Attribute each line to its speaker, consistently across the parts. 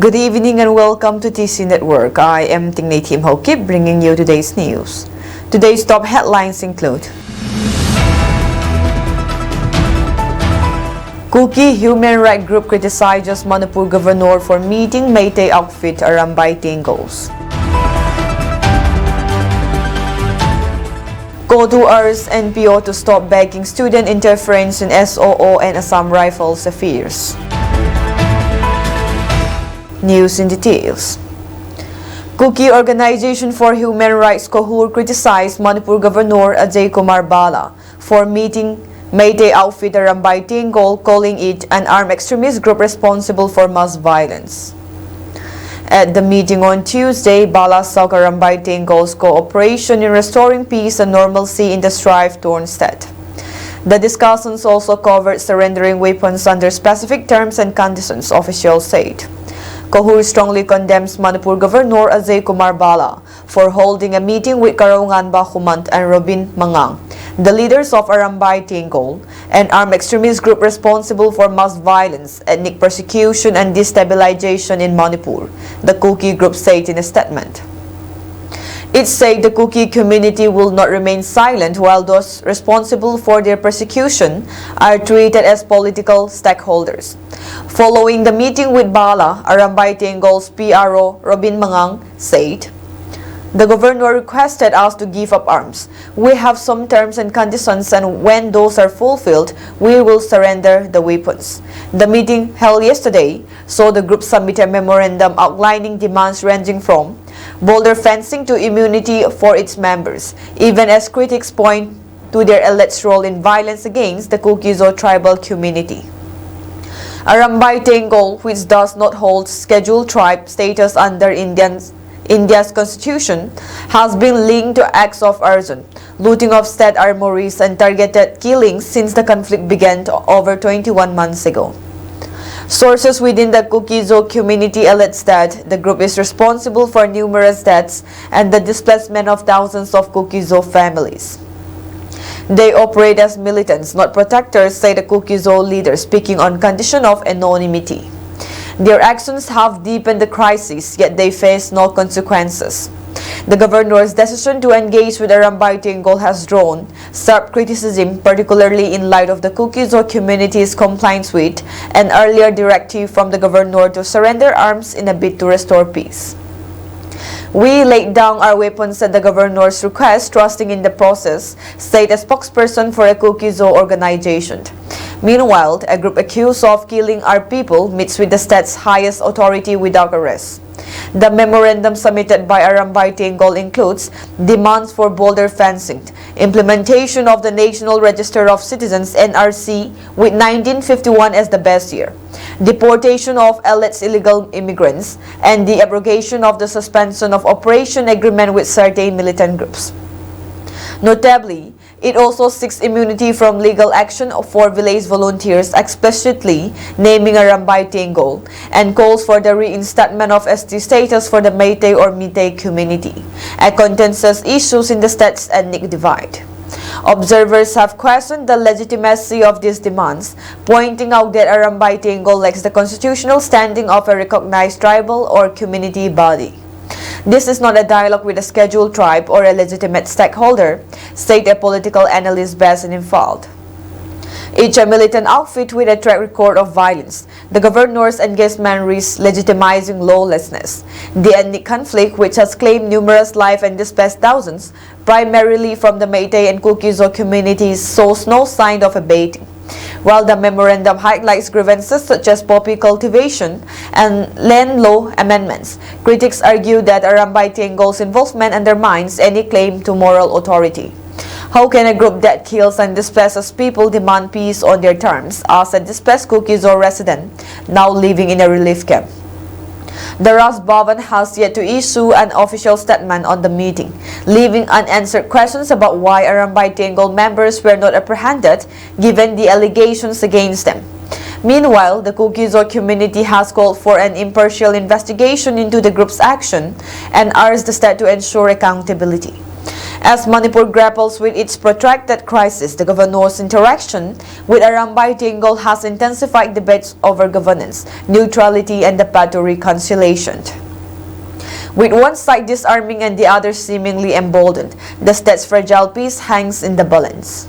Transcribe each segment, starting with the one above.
Speaker 1: Good evening and welcome to TC Network. I am Tingnay Tim Hokip bringing you today's news. Today's top headlines include Kuki Human Rights Group criticizes Manipur Governor for meeting Meitei outfit Arambay Tinggols. KOTU urges NPO to stop begging student interference in SOO and Assam Rifles affairs. News in details. Kuki Organization for Human Rights KOHUR criticized Manipur Governor Ajay Kumar Bala for meeting Meitei outfit Arambay Tinggol, calling it an armed extremist group responsible for mass violence. At the meeting on Tuesday, Bala sought Arambay Tinggol's cooperation in restoring peace and normalcy in the strife-torn state. The discussions also covered surrendering weapons under specific terms and conditions, officials said. KOHUR strongly condemns Manipur Governor Ajay Kumar Bala for holding a meeting with Karaungan Bakhumant and Robin Mangang, the leaders of Arambay Tinggol, an armed extremist group responsible for mass violence, ethnic persecution and destabilization in Manipur, the Kuki group said in a statement. It said the Kuki community will not remain silent while those responsible for their persecution are treated as political stakeholders. Following the meeting with Bala, Arambay Tinggol's PRO Robin Mangang said, "The governor requested us to give up arms. We have some terms and conditions, and when those are fulfilled, we will surrender the weapons." The meeting held yesterday saw the group submit a memorandum outlining demands ranging from boulder fencing to immunity for its members, even as critics point to their alleged role in violence against the Kuki-Zo tribal community. Arambay Tinggol, which does not hold scheduled tribe status under India's constitution, has been linked to acts of arson, looting of state armories and targeted killings since the conflict began over 21 months ago. Sources within the Kuki-Zo community allege that the group is responsible for numerous deaths and the displacement of thousands of Kuki-Zo families. They operate as militants, not protectors, say the Kuki-Zo leader, speaking on condition of anonymity. Their actions have deepened the crisis, yet they face no consequences. The governor's decision to engage with Arambay Tinggol has drawn sharp criticism, particularly in light of the Kuki-Zo community's compliance with an earlier directive from the governor to surrender arms in a bid to restore peace. "We laid down our weapons at the governor's request, trusting in the process," said a spokesperson for a Kuki-Zo organization. Meanwhile, a group accused of killing our people meets with the state's highest authority without arrest. The memorandum submitted by Arambay Tinggol includes demands for boulder fencing, implementation of the National Register of Citizens (NRC) with 1951 as the base year, deportation of alleged illegal immigrants, and the abrogation of the suspension of operation agreement with certain militant groups. Notably, it also seeks immunity from legal action for village volunteers, explicitly naming Arambay Tinggol, and calls for the reinstatement of ST status for the Meitei or Meitei community, a contentious issue in the state's ethnic divide. Observers have questioned the legitimacy of these demands, pointing out that Arambay Tinggol lacks the constitutional standing of a recognized tribal or community body. "This is not a dialogue with a scheduled tribe or a legitimate stakeholder," said a political analyst based in Imphal. "Each a militant outfit with a track record of violence. The governor's engagement risks legitimizing lawlessness. The ethnic conflict, which has claimed numerous lives and displaced thousands, primarily from the Meitei and Kuki-Zo communities, shows no sign of abating." While the memorandum highlights grievances such as poppy cultivation and land law amendments, critics argue that Arambay Tinggol's involvement undermines any claim to moral authority. "How can a group that kills and displaces people demand peace on their terms?" asked a displaced Kuki-Zo resident now living in a relief camp. The Raj Bhavan has yet to issue an official statement on the meeting, leaving unanswered questions about why Arambay Tinggol members were not apprehended given the allegations against them. Meanwhile, the Kuki-Zo community has called for an impartial investigation into the group's action and urged the state to ensure accountability. As Manipur grapples with its protracted crisis, the governor's interaction with Arambay Tinggol has intensified debates over governance, neutrality, and the path to reconciliation. With one side disarming and the other seemingly emboldened, the state's fragile peace hangs in the balance.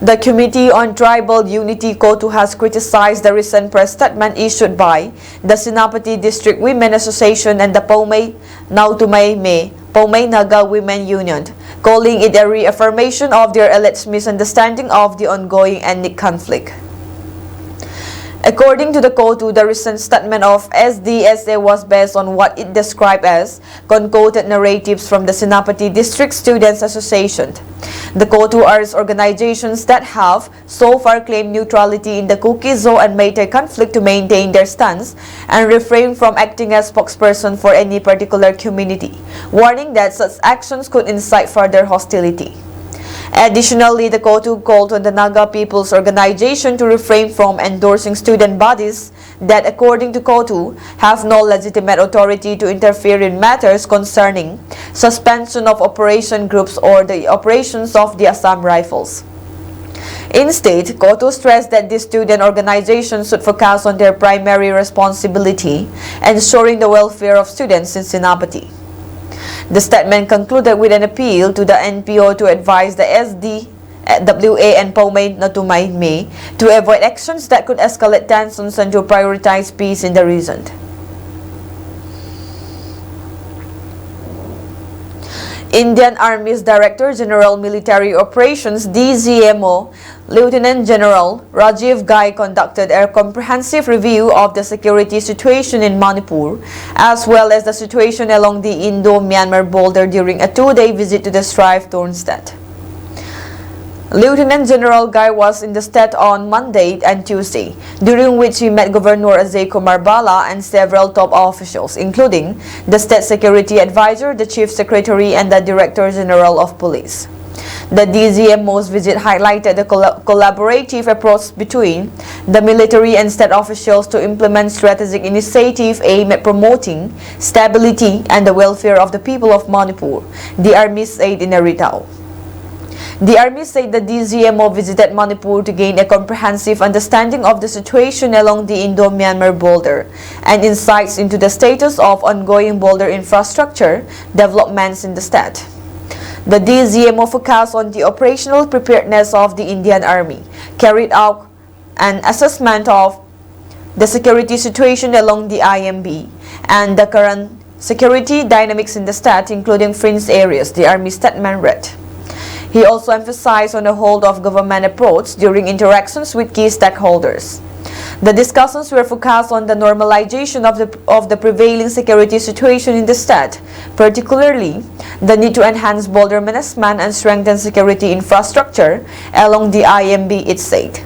Speaker 1: The Committee on Tribal Unity KOTU has criticized the recent press statement issued by the Senapati District Women Association and the Paumay Naga Women Union, calling it a reaffirmation of their alleged misunderstanding of the ongoing ethnic conflict. According to the KOTU, the recent statement of SDSA was based on what it described as concocted narratives from the Senapati District Students Association. The KOTU urged organizations that have so far claimed neutrality in the Kuki-Zo and Meitei conflict to maintain their stance and refrain from acting as spokesperson for any particular community, warning that such actions could incite further hostility. Additionally, the KOTU called on the Naga People's Organization to refrain from endorsing student bodies that, according to KOTU, have no legitimate authority to interfere in matters concerning suspension of operation groups or the operations of the Assam Rifles. Instead, KOTU stressed that these student organizations should focus on their primary responsibility, ensuring the welfare of students in Senapati. The statement concluded with an appeal to the NPO to advise the SDWA and Paumay Natumay to avoid actions that could escalate tensions and to prioritize peace in the region. Indian Army's Director General Military Operations (DGMO) Lieutenant General Rajiv Ghai conducted a comprehensive review of the security situation in Manipur as well as the situation along the Indo-Myanmar border during a two-day visit to the strife-torn state. Lieutenant General Ghai was in the state on Monday and Tuesday, during which he met Governor Ajay Kumar Bala and several top officials, including the State Security Advisor, the Chief Secretary, and the Director General of Police. The DGMO's visit highlighted the collaborative approach between the military and state officials to implement strategic initiatives aimed at promoting stability and the welfare of the people of Manipur, the Army said in a retao. The Army said the DGMO visited Manipur to gain a comprehensive understanding of the situation along the Indo-Myanmar border and insights into the status of ongoing border infrastructure developments in the state. The DGMO focused on the operational preparedness of the Indian Army, carried out an assessment of the security situation along the IMB and the current security dynamics in the state, including fringe areas, the Army statement read. He also emphasized on the whole of government approach during interactions with key stakeholders. The discussions were focused on the normalization of the prevailing security situation in the state, particularly the need to enhance border management and strengthen security infrastructure along the IMB, it said.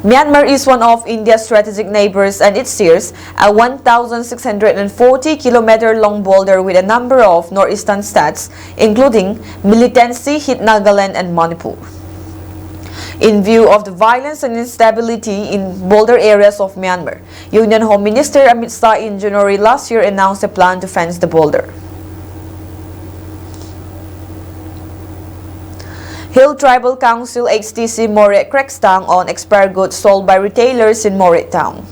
Speaker 1: Myanmar is one of India's strategic neighbors and it shares a 1,640-kilometer-long border with a number of northeastern states, including militancy hit Nagaland and Manipur. In view of the violence and instability in border areas of Myanmar, Union Home Minister Amit Shah in January last year announced a plan to fence the border. Hill Tribal Council HTC Moret cracks down on expired goods sold by retailers in Moret Town.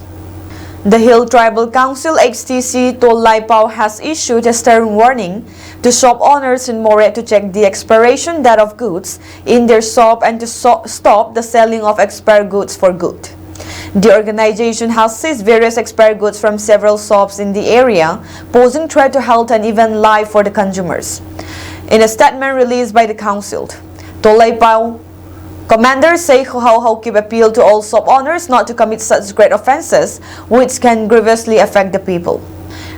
Speaker 1: The Hill Tribal Council HTC Tolai Pau has issued a stern warning to shop owners in Moret to check the expiration date of goods in their shop and to stop the selling of expired goods for good. The organization has seized various expired goods from several shops in the area, posing threat to health and even life for the consumers. In a statement released by the council, Tolai Pau Commander Say How keep appeal to all shop owners not to commit such great offenses which can grievously affect the people.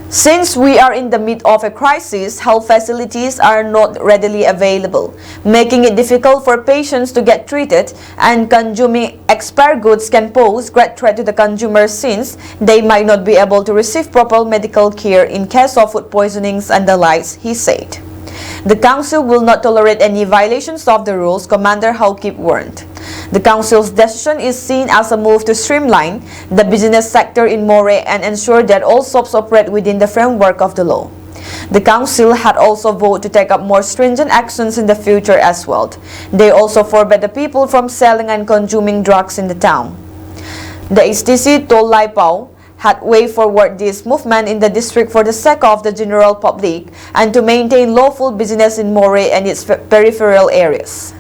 Speaker 1: Since we are in the midst of a crisis, health facilities are not readily available, making it difficult for patients to get treated, and consuming expired goods can pose great threat to the consumers since they might not be able to receive proper medical care in case of food poisonings and the likes, he said. The council will not tolerate any violations of the rules, Commander Haukip warned. The council's decision is seen as a move to streamline the business sector in Moray and ensure that all shops operate within the framework of the law. The council had also voted to take up more stringent actions in the future as well. They also forbade the people from selling and consuming drugs in the town. The HTC told Lai Pao had way forward this movement in the district for the sake of the general public and to maintain lawful business in Moray and its peripheral areas.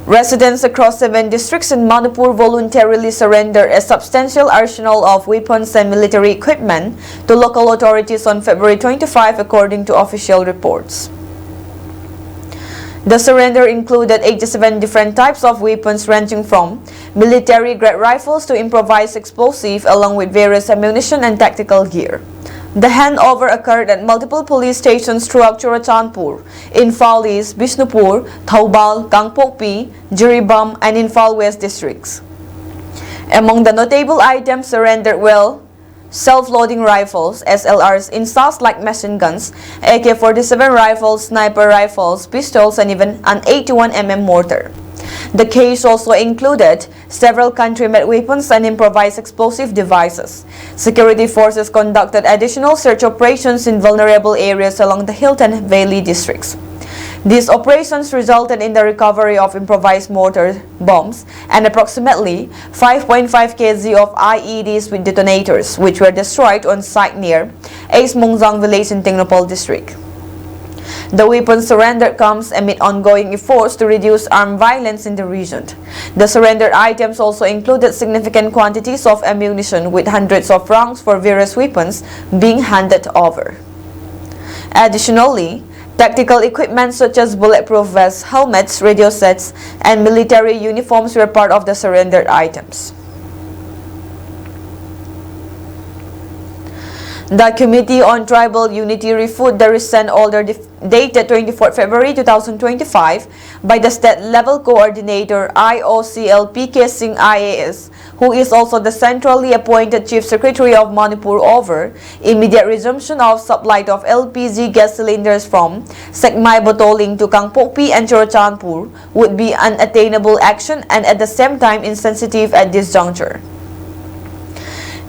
Speaker 1: Residents across 7 districts in Manipur voluntarily surrendered a substantial arsenal of weapons and military equipment to local authorities on February 25, according to official reports. The surrender included 87 different types of weapons ranging from military-grade rifles to improvised explosives along with various ammunition and tactical gear. The handover occurred at multiple police stations throughout Churachandpur, Imphal East, Bishnupur, Thoubal, Kangpokpi, Jiribam, and Imphal West districts. Among the notable items surrendered were self-loading rifles, SLRs, insass like machine guns, AK-47 rifles, sniper rifles, pistols, and even an 81mm mortar. The case also included several country-made weapons and improvised explosive devices. Security forces conducted additional search operations in vulnerable areas along the Hilton Valley districts. These operations resulted in the recovery of improvised mortar bombs and approximately 5.5 kg of IEDs with detonators, which were destroyed on site near Ace Mungzang village in Tingnopol district. The weapon surrender comes amid ongoing efforts to reduce armed violence in the region. The surrendered items also included significant quantities of ammunition with hundreds of rounds for various weapons being handed over. Additionally, tactical equipment such as bulletproof vests, helmets, radio sets, and military uniforms were part of the surrendered items. The Committee on Tribal Unity refuted the recent order dated 24 February 2025 by the state-level coordinator IOCL PK Singh IAS, who is also the centrally appointed Chief Secretary of Manipur, over immediate resumption of supply of LPG gas cylinders from Sekmai Botoling to Kangpokpi and Churachandpur would be unattainable action and at the same time insensitive at this juncture.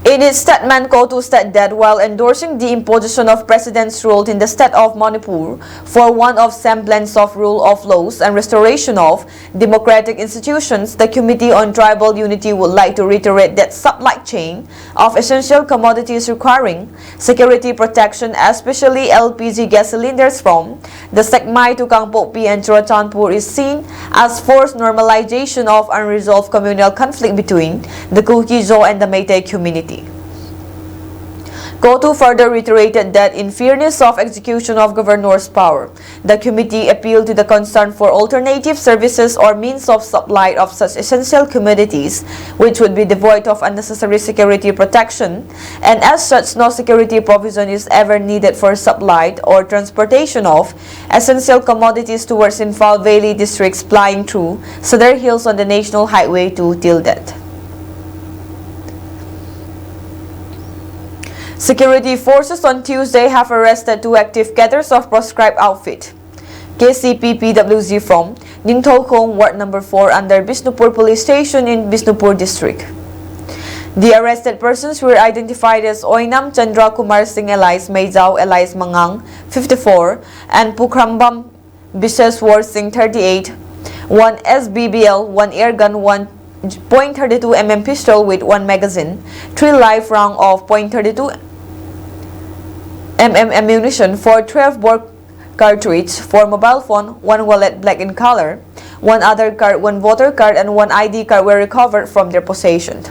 Speaker 1: In its statement, KOTU stated that while endorsing the imposition of President's rule in the state of Manipur for one of semblance of rule of laws and restoration of democratic institutions, the Committee on Tribal Unity would like to reiterate that supply chain of essential commodities requiring security protection, especially LPG gas cylinders from the Sekmai to Kangpokpi and Churachandpur, is seen as forced normalization of unresolved communal conflict between the Kuki-Zo and the Meitei community. KOTU further reiterated that in fairness of execution of governor's power, the committee appealed to the concern for alternative services or means of supply of such essential commodities which would be devoid of unnecessary security protection, and as such no security provision is ever needed for supply or transportation of essential commodities towards Imphal Valley districts plying through Cedar Hills on the National Highway to Tildet. Security forces on Tuesday have arrested 2 active cadres of proscribed outfit, KCP PWZ from Ningthokong Ward No. 4 under Bishnupur Police Station in Bishnupur District. The arrested persons were identified as Oinam Chandra Kumar Singh alias Meizao alias Mangang, 54, and Pukrambam Bisheswar Singh, 38, 1 SBBL, 1 airgun, 1 .32mm pistol with 1 magazine, 3 live round of .32mm ammunition, 4 12-bore cartridge, 4 mobile phone, 1 wallet black in color, 1 other card, 1 voter card, and 1 ID card were recovered from their possession.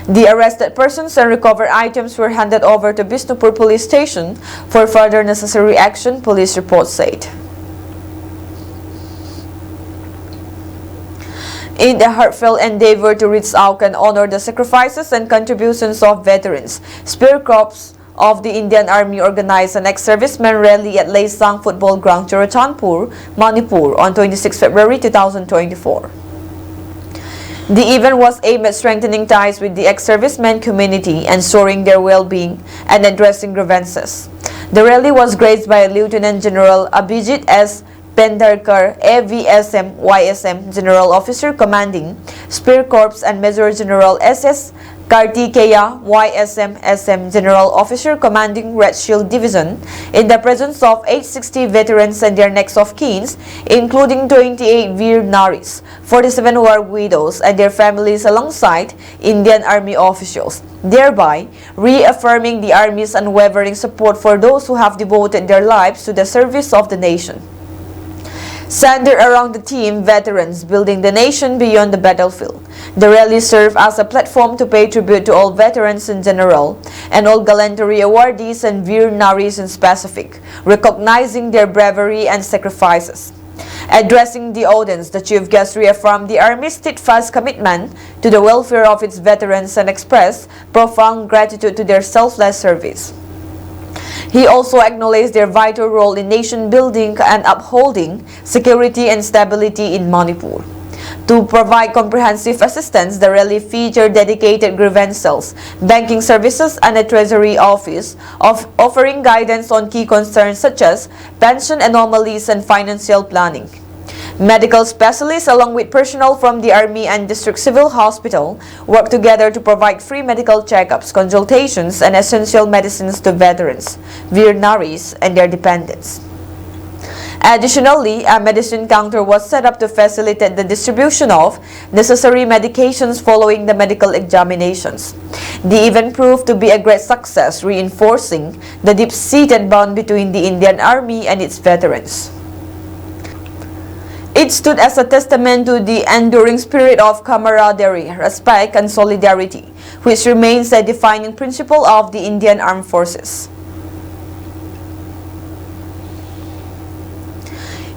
Speaker 1: The arrested persons and recovered items were handed over to Bishnupur Police Station for further necessary action, police reports said. In a heartfelt endeavor to reach out and honor the sacrifices and contributions of veterans, Spear Corps of the Indian Army organized an ex-serviceman rally at Leisang Football Ground, Churachandpur, Manipur on 26 February 2024. The event was aimed at strengthening ties with the ex-servicemen community, ensuring their well-being, and addressing grievances. The rally was graced by Lieutenant General Abhijit S. Pendarkar, AVSM YSM General Officer Commanding Spear Corps, and Major General S.S. Kartikeya YSM SM General Officer Commanding Red Shield Division, in the presence of 860 veterans and their next of kins, including 28 Veer Naris, 47 war widows and their families, alongside Indian Army officials, thereby reaffirming the Army's unwavering support for those who have devoted their lives to the service of the nation. Centered around the theme Veterans Building the Nation Beyond the Battlefield, the rally served as a platform to pay tribute to all veterans in general and all gallantry awardees and Veer Naris in specific, recognizing their bravery and sacrifices. Addressing the audience, the chief guest reaffirmed the Army's steadfast commitment to the welfare of its veterans and expressed profound gratitude to their selfless service. He also acknowledged their vital role in nation building and upholding security and stability in Manipur. To provide comprehensive assistance, the rally featured dedicated grievance cells, banking services, and a treasury office, offering guidance on key concerns such as pension anomalies and financial planning. Medical specialists, along with personnel from the Army and District Civil Hospital, work together to provide free medical checkups, consultations, and essential medicines to veterans, Veer Naris, and their dependents. Additionally, a medicine counter was set up to facilitate the distribution of necessary medications following the medical examinations. The event proved to be a great success, reinforcing the deep-seated bond between the Indian Army and its veterans. It stood as a testament to the enduring spirit of camaraderie, respect, and solidarity, which remains a defining principle of the Indian Armed Forces.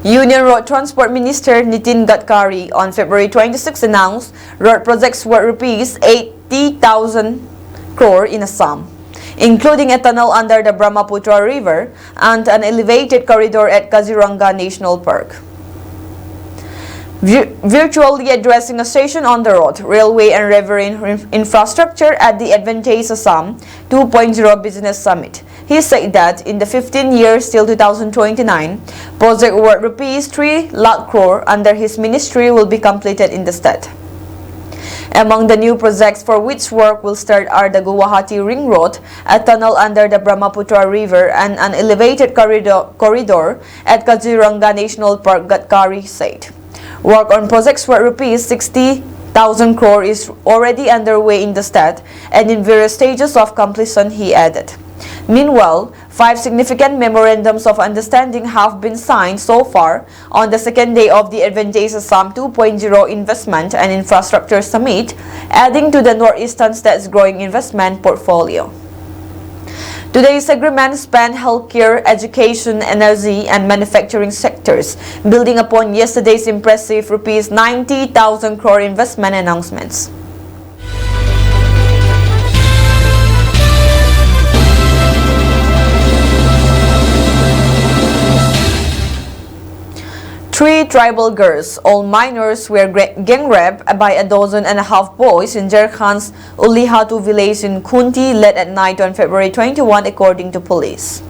Speaker 1: Union Road Transport Minister Nitin Gadkari on February 26 announced road projects worth rupees 80,000 crore in Assam, including a tunnel under the Brahmaputra River and an elevated corridor at Kaziranga National Park. Virtually addressing a station on the road, railway and riverine infrastructure at the Advantage Assam 2.0 Business Summit, he said that in the 15 years till 2029, project worth rupees 3 lakh crore under his ministry will be completed in the state. Among the new projects for which work will start are the Guwahati Ring Road, a tunnel under the Brahmaputra River, and an elevated corridor at Kaziranga National Park, Gadkari said. Work on projects worth rupees 60,000 crore is already underway in the state and in various stages of completion, he added. Meanwhile, 5 significant memorandums of understanding have been signed so far on the second day of the Advantage Assam 2.0 Investment and Infrastructure Summit, adding to the Northeastern state's growing investment portfolio. Today's agreement span healthcare, education, energy, and manufacturing sectors, building upon yesterday's impressive rupees 90,000 crore investment announcements. Three tribal girls, all minors, were gang raped by a dozen and a half boys in Jharkhand's Ulihatu village in Khunti late at night on February 21, according to police.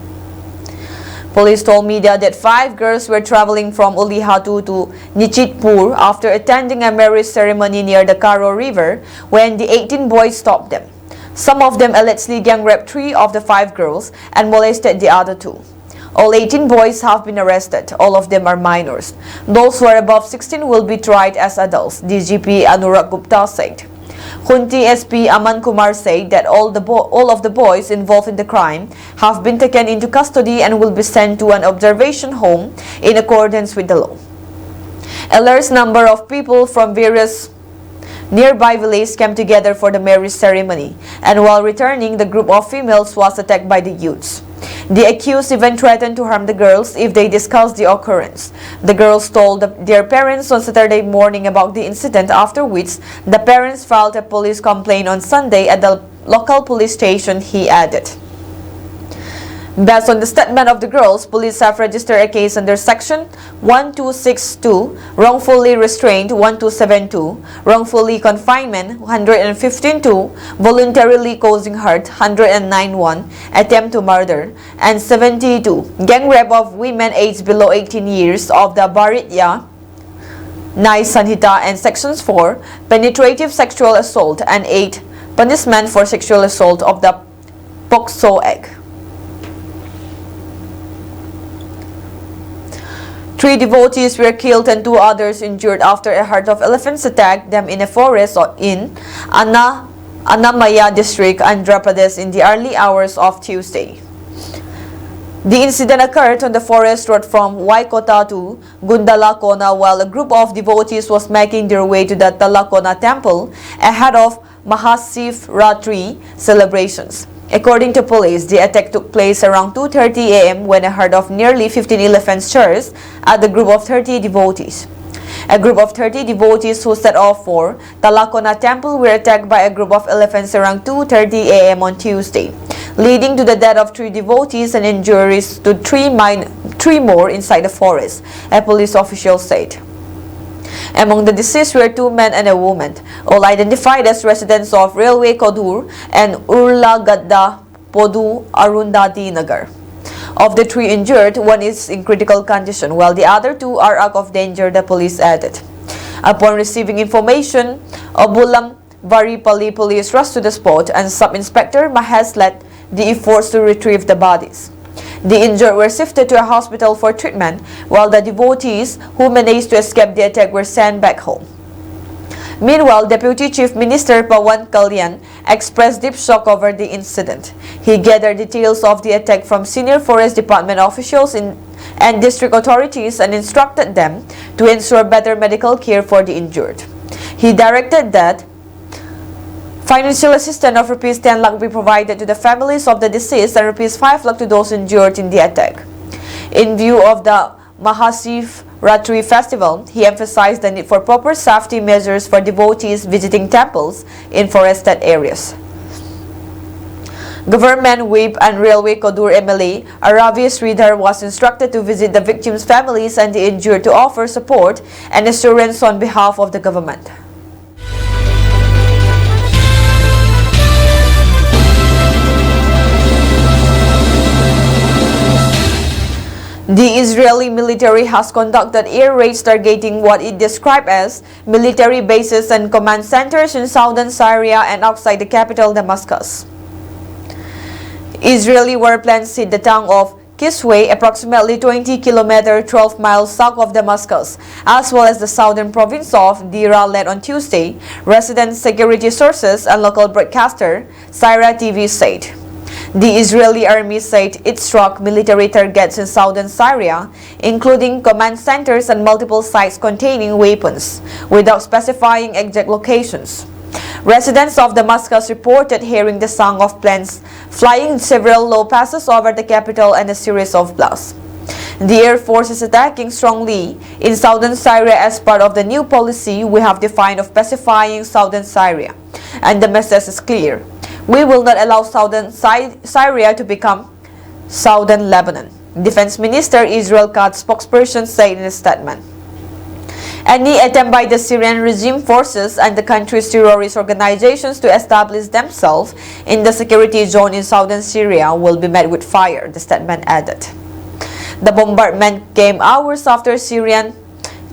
Speaker 1: Police told media that 5 girls were traveling from Ulihatu to Nichitpur after attending a marriage ceremony near the Karo River when the 18 boys stopped them. Some of them allegedly gang raped 3 of the 5 girls and molested the other 2. All 18 boys have been arrested. All of them are minors. Those who are above 16 will be tried as adults, DGP Anurag Gupta said. Khunti SP Aman Kumar said that all of the boys involved in the crime have been taken into custody and will be sent to an observation home in accordance with the law. A large number of people from various nearby villages came together for the marriage ceremony, and while returning, the group of females was attacked by the youths. The accused even threatened to harm the girls if they discussed the occurrence. The girls told their parents on Saturday morning about the incident, after which the parents filed a police complaint on Sunday at the local police station, he added. Based on the statement of the girls, police have registered a case under Section 1262, wrongfully restrained 1272, wrongfully confinement 115-2, voluntarily causing hurt 109-1, attempt to murder, and 72, gang rape of women aged below 18 years of the Bharatya Nyaya Sanhita, and Sections 4, penetrative sexual assault, and 8, punishment for sexual assault of the POCSO Act. 3 devotees were killed and 2 others injured after a herd of elephants attacked them in a forest in Annamaya district, Andhra Pradesh in the early hours of Tuesday. The incident occurred on the forest road from Waikota to Gundalakona while a group of devotees was making their way to the Talakona temple ahead of Mahashivratri celebrations. According to police, the attack took place around 2:30 a.m. when a herd of nearly 15 elephants charged at the group of 30 devotees. A group of 30 devotees who set off for Talakona temple were attacked by a group of elephants around 2:30 a.m. on Tuesday, leading to the death of 3 devotees and injuries to 3 more inside the forest, a police official said. Among the deceased were 2 men and a woman, all identified as residents of Railway Kodur and Urlagadda Podu Arundhati Nagar. Of the 3 injured, 1 is in critical condition, while the other 2 are out of danger, the police added. Upon receiving information, Obulam Varipalli police rushed to the spot and Sub-Inspector Mahesh led the efforts to retrieve the bodies. The injured were shifted to a hospital for treatment, while the devotees who managed to escape the attack were sent back home. Meanwhile, Deputy Chief Minister Pawan Kalyan expressed deep shock over the incident. He gathered details of the attack from senior Forest Department officials and district authorities and instructed them to ensure better medical care for the injured. He directed that financial assistance of Rs 10 lakh be provided to the families of the deceased and Rs 5 lakh to those injured in the attack. In view of the Mahashivratri festival, he emphasized the need for proper safety measures for devotees visiting temples in forested areas. Government Whip and Railway Kodur MLA Aravi Sridhar was instructed to visit the victims' families and the injured to offer support and assurance on behalf of the government. The Israeli military has conducted air raids targeting what it described as military bases and command centers in southern Syria and outside the capital Damascus. Israeli warplanes hit the town of Kisweh, approximately 20 km 12 miles south of Damascus, as well as the southern province of Dira led on Tuesday, resident security sources and local broadcaster Syria TV said. The Israeli army said it struck military targets in southern Syria, including command centers and multiple sites containing weapons, without specifying exact locations. Residents of Damascus reported hearing the sound of planes flying several low passes over the capital and a series of blasts. The Air Force is attacking strongly in southern Syria as part of the new policy we have defined of pacifying southern Syria, and the message is clear. We will not allow southern Syria to become southern Lebanon, Defense Minister Israel Katz spokesperson said in a statement. Any attempt by the Syrian regime forces and the country's terrorist organizations to establish themselves in the security zone in southern Syria will be met with fire, the statement added. The bombardment came hours after Syrian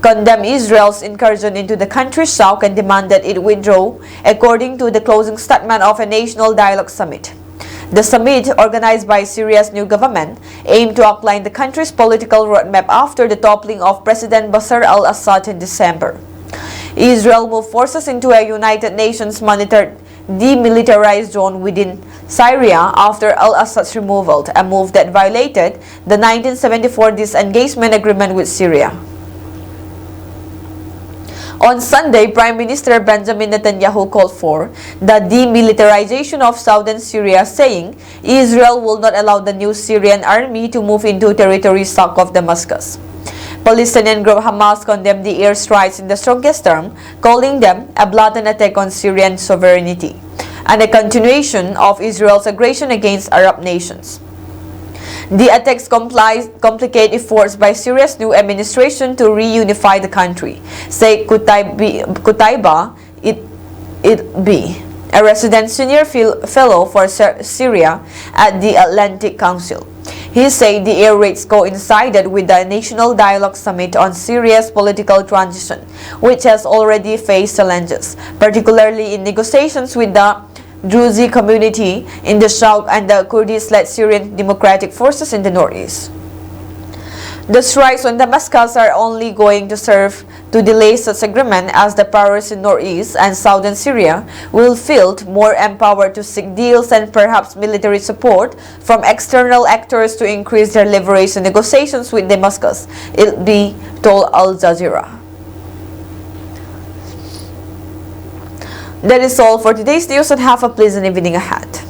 Speaker 1: condemned Israel's incursion into the country's south and demanded it withdraw, according to the closing statement of a National Dialogue Summit. The summit, organized by Syria's new government, aimed to outline the country's political roadmap after the toppling of President Bashar al-Assad in December. Israel moved forces into a United Nations monitored demilitarized zone within Syria after al-Assad's removal, a move that violated the 1974 disengagement agreement with Syria. On Sunday, Prime Minister Benjamin Netanyahu called for the demilitarization of southern Syria, saying Israel will not allow the new Syrian army to move into territory south of Damascus. Palestinian group Hamas condemned the airstrikes in the strongest term, calling them a blatant attack on Syrian sovereignty and a continuation of Israel's aggression against Arab nations. The attacks complicate efforts by Syria's new administration to reunify the country, said Qutaiba Itbi, a resident senior fellow for Syria at the Atlantic Council. He said the air raids coincided with the National Dialogue Summit on Syria's political transition, which has already faced challenges, particularly in negotiations with the Druze community in the south and the Kurdish-led Syrian Democratic Forces in the northeast. The strikes on Damascus are only going to serve to delay such agreement, as the powers in northeast and southern Syria will feel more empowered to seek deals and perhaps military support from external actors to increase their leverage in negotiations with Damascus, Itbi told Al Jazeera. That is all for today's news, and have a pleasant evening ahead.